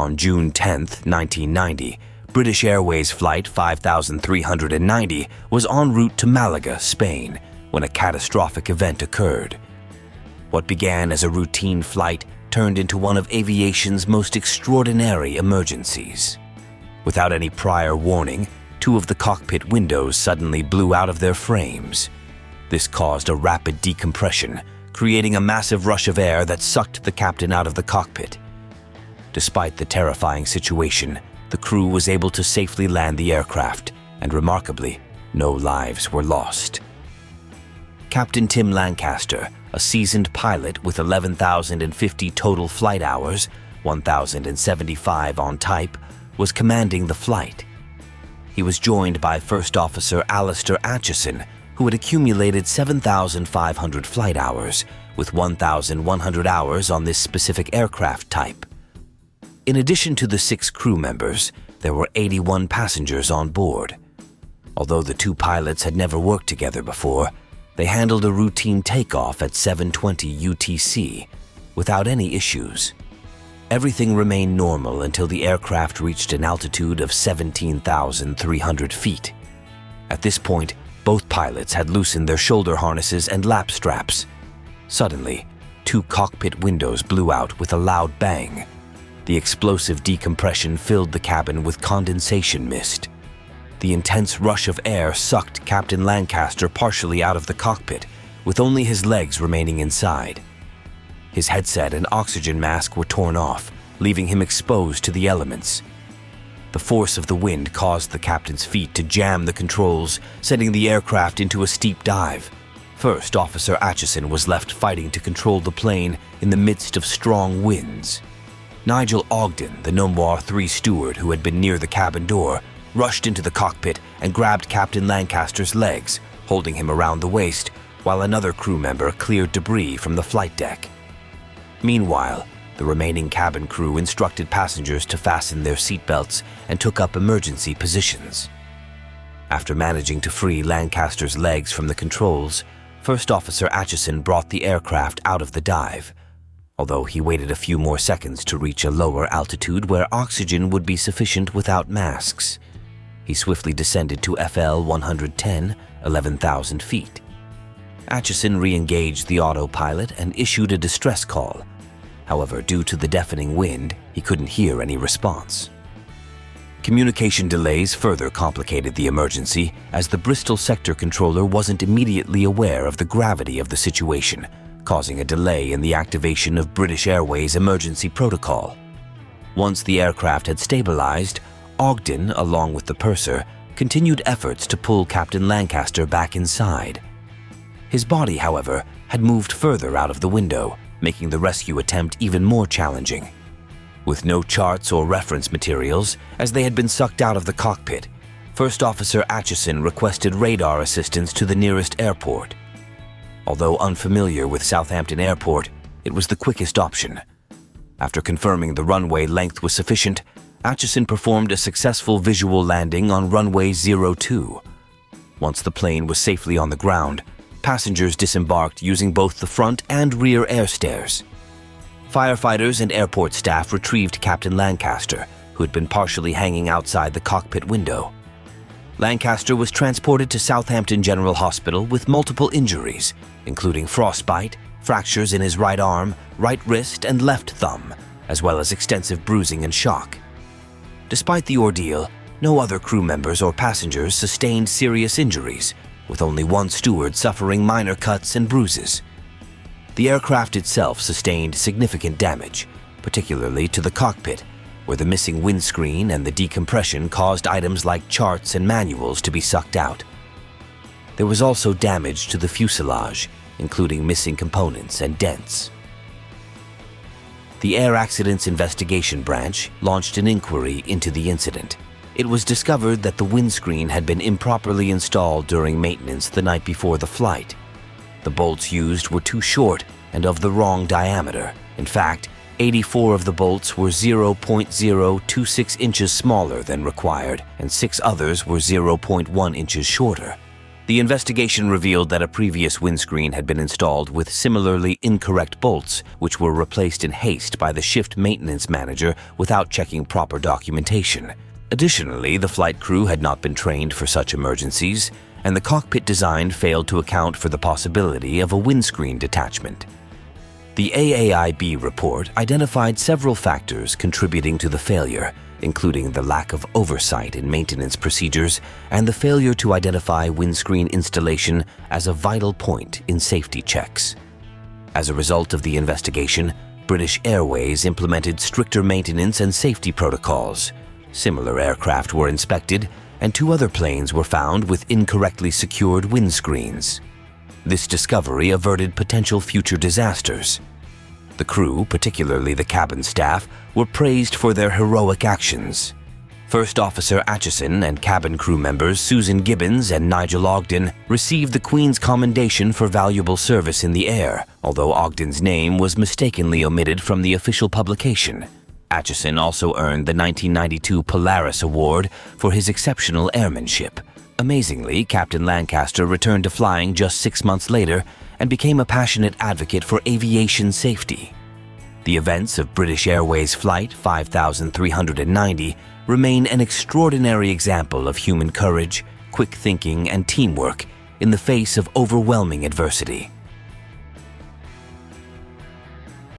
On June 10, 1990, British Airways Flight 5390 was en route to Malaga, Spain, when a catastrophic event occurred. What began as a routine flight turned into one of aviation's most extraordinary emergencies. Without any prior warning, 2 of the cockpit windows suddenly blew out of their frames. This caused a rapid decompression, creating a massive rush of air that sucked the captain out of the cockpit. Despite the terrifying situation, the crew was able to safely land the aircraft, and remarkably, no lives were lost. Captain Tim Lancaster, a seasoned pilot with 11,050 total flight hours, 1,075 on type, was commanding the flight. He was joined by First Officer Alistair Atchison, who had accumulated 7,500 flight hours, with 1,100 hours on this specific aircraft type. In addition to the 6 crew members, there were 81 passengers on board. Although the 2 pilots had never worked together before, they handled a routine takeoff at 7:20 UTC without any issues. Everything remained normal until the aircraft reached an altitude of 17,300 feet. At this point, both pilots had loosened their shoulder harnesses and lap straps. Suddenly, 2 cockpit windows blew out with a loud bang. The explosive decompression filled the cabin with condensation mist. The intense rush of air sucked Captain Lancaster partially out of the cockpit, with only his legs remaining inside. His headset and oxygen mask were torn off, leaving him exposed to the elements. The force of the wind caused the captain's feet to jam the controls, sending the aircraft into a steep dive. First Officer Atchison was left fighting to control the plane in the midst of strong winds. Nigel Ogden, the Nomoir 3 steward who had been near the cabin door, rushed into the cockpit and grabbed Captain Lancaster's legs, holding him around the waist, while another crew member cleared debris from the flight deck. Meanwhile, the remaining cabin crew instructed passengers to fasten their seatbelts and took up emergency positions. After managing to free Lancaster's legs from the controls, First Officer Atchison brought the aircraft out of the dive, although he waited a few more seconds to reach a lower altitude where oxygen would be sufficient without masks. He swiftly descended to FL 110, 11,000 feet. Atchison re-engaged the autopilot and issued a distress call. However, due to the deafening wind, he couldn't hear any response. Communication delays further complicated the emergency, as the Bristol sector controller wasn't immediately aware of the gravity of the situation, causing a delay in the activation of British Airways emergency protocol. Once the aircraft had stabilized, Ogden, along with the purser, continued efforts to pull Captain Lancaster back inside. His body, however, had moved further out of the window, making the rescue attempt even more challenging. With no charts or reference materials, as they had been sucked out of the cockpit, First Officer Atchison requested radar assistance to the nearest airport. Although unfamiliar with Southampton Airport, it was the quickest option. After confirming the runway length was sufficient, Atchison performed a successful visual landing on runway 02. Once the plane was safely on the ground, passengers disembarked using both the front and rear air stairs. Firefighters and airport staff retrieved Captain Lancaster, who had been partially hanging outside the cockpit window. Lancaster was transported to Southampton General Hospital with multiple injuries, including frostbite, fractures in his right arm, right wrist, and left thumb, as well as extensive bruising and shock. Despite the ordeal, no other crew members or passengers sustained serious injuries, with only one steward suffering minor cuts and bruises. The aircraft itself sustained significant damage, particularly to the cockpit, where the missing windscreen and the decompression caused items like charts and manuals to be sucked out. There was also damage to the fuselage, including missing components and dents. The Air Accidents Investigation Branch launched an inquiry into the incident. It was discovered that the windscreen had been improperly installed during maintenance the night before the flight. The bolts used were too short and of the wrong diameter. In fact, 84 of the bolts were 0.026 inches smaller than required, and 6 others were 0.1 inches shorter. The investigation revealed that a previous windscreen had been installed with similarly incorrect bolts, which were replaced in haste by the shift maintenance manager without checking proper documentation. Additionally, the flight crew had not been trained for such emergencies, and the cockpit design failed to account for the possibility of a windscreen detachment. The AAIB report identified several factors contributing to the failure, including the lack of oversight in maintenance procedures and the failure to identify windscreen installation as a vital point in safety checks. As a result of the investigation, British Airways implemented stricter maintenance and safety protocols. Similar aircraft were inspected, and 2 other planes were found with incorrectly secured windscreens. This discovery averted potential future disasters. The crew, particularly the cabin staff, were praised for their heroic actions. First Officer Acheson and cabin crew members Susan Gibbons and Nigel Ogden received the Queen's Commendation for valuable service in the air, although Ogden's name was mistakenly omitted from the official publication. Acheson also earned the 1992 Polaris Award for his exceptional airmanship. Amazingly, Captain Lancaster returned to flying just 6 months later and became a passionate advocate for aviation safety. The events of British Airways Flight 5390 remain an extraordinary example of human courage, quick thinking, and teamwork in the face of overwhelming adversity.